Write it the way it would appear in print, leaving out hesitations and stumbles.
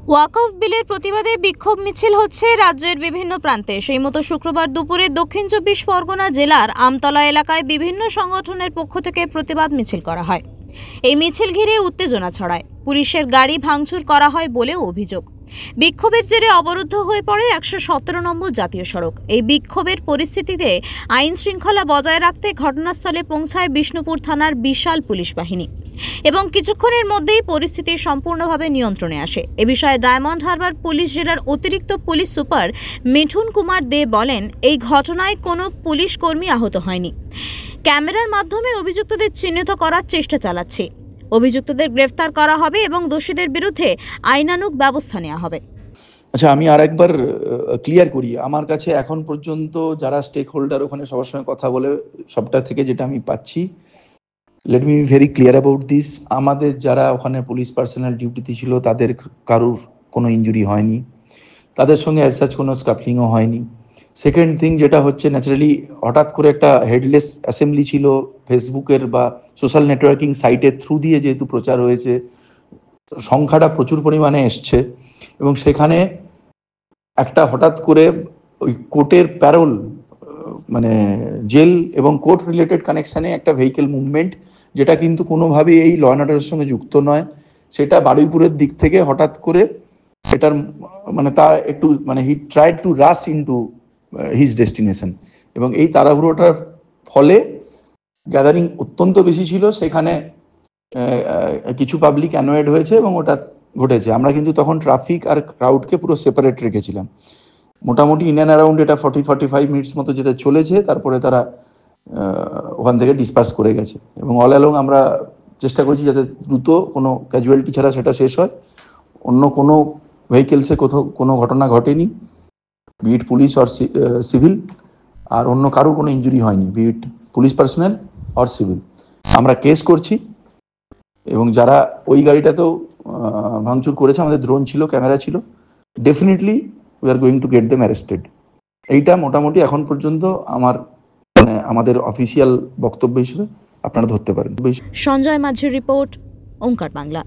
ওয়াকফ বিলের প্রতিবাদে বিক্ষোভ মিছিল হচ্ছে রাজ্যের বিভিন্ন প্রান্তে। সেই মতো শুক্রবার দুপুরে দক্ষিণ ২৪ পরগনা জেলার আমতলা এলাকায় বিভিন্ন সংগঠনের পক্ষ থেকে প্রতিবাদ মিছিল করা হয়। এই মিছিল ঘিরে উত্তেজনা ছড়ায়, পুলিশের গাড়ি ভাঙচুর করা হয় বলেও অভিযোগ। বিক্ষোভের জেরে অবরুদ্ধ হয়ে পড়ে ১১৭ নম্বর জাতীয় সড়ক। এই বিক্ষোভের পরিস্থিতিতে আইন শৃঙ্খলা বজায় রাখতে ঘটনাস্থলে পৌঁছায় বিষ্ণুপুর থানার বিশাল পুলিশ বাহিনী এবং কিছুক্ষণের মধ্যেই পরিস্থিতি সম্পূর্ণভাবে নিয়ন্ত্রণে আসে। এ বিষয়ে ডায়মন্ড হারবার পুলিশ জেলার অতিরিক্ত পুলিশ সুপার মিঠুন কুমার দে বলেন, এই ঘটনায় কোনো পুলিশ কর্মী আহত হয়নি। ক্যামেরার মাধ্যমে অভিযুক্তদের চিহ্নিত করার চেষ্টা চালাচ্ছে। অভিযুক্তদের গ্রেফতার করা হবে এবং দোষীদের বিরুদ্ধে আইনানুগ ব্যবস্থা নেওয়া হবে। আচ্ছা, আমি আরেকবার ক্লিয়ার করি, আমার কাছে এখন পর্যন্ত যারা স্টেক হোল্ডার ওখানে সবার সঙ্গে কথা বলে সবটা থেকে যেটা আমি পাচ্ছি, let me be very clear about this, আমাদের যারা ওখানে পুলিশ পার্সোনাল ডিউটিতে ছিল তাদের কারুর কোনো ইনজুরি হয়নি, তাদের সঙ্গে অ্যাজ সাচ কোনো স্কাফলিংও হয়নি। সেকেন্ড থিং যেটা হচ্ছে, ন্যাচারালি হঠাৎ করে একটা হেডলেস অ্যাসেম্বলি ছিল, ফেসবুকের বা সোশ্যাল নেটওয়ার্কিং সাইটের থ্রু দিয়ে যেহেতু প্রচার হয়েছে, সংখ্যাটা প্রচুর পরিমাণে এসছে এবং সেখানে একটা হঠাৎ করে ওই কোর্টের প্যারোল মানে জেল এবং কোর্ট রিলেটেড কানেকশানে একটা ভেহিকেল মুভমেন্ট, যেটা কিন্তু কোনোভাবেই এই ল অ্যান্ড অর্ডারের সঙ্গে যুক্ত নয়, সেটা বারুইপুরের দিক থেকে হঠাৎ করে এটার মানে তার একটু মানে he tried to rush into his destination এবং এই তাড়াহুড়োটার ফলে গ্যাদারিং অত্যন্ত বেশি ছিল, সেখানে কিছু পাবলিক অ্যানয়েড হয়েছে এবং ওটা ঘটেছে। আমরা কিন্তু তখন ট্রাফিক আর ক্রাউডকে পুরো সেপারেট রেখেছিলাম। মোটামুটি ইন অ্যান্ড অ্যারাউন্ড এটা 40-45 মিনিটস মতো যেটা চলেছে, তারপরে তারা ওখান থেকে ডিসপার্স করে গেছে এবং অল অ্যালং আমরা চেষ্টা করছি যাতে দ্রুত কোনো ক্যাজুয়ালিটি ছাড়া সেটা শেষ হয়। অন্য কোনো ভেহিকেলসে কোথাও কোনো ঘটনা ঘটেনি, বিট পুলিশ অর সিভিল, আর অন্য কারোর কোনো ইনজুরি হয়নি, bit police personnel or civil. আমরা কেস করছি এবং যারা ওই গাড়িটাতেও ভাঙচুর করেছে, আমাদের ড্রোন ছিল, ক্যামেরা ছিল, definitely we are going to get them arrested. এইটা মোটামুটি এখন পর্যন্ত আমাদের অফিসিয়াল বক্তব্য হিসেবে আপনারা ধরতে পারেন। সঞ্জয় মাঝির রিপোর্ট, ওঙ্কার বাংলা।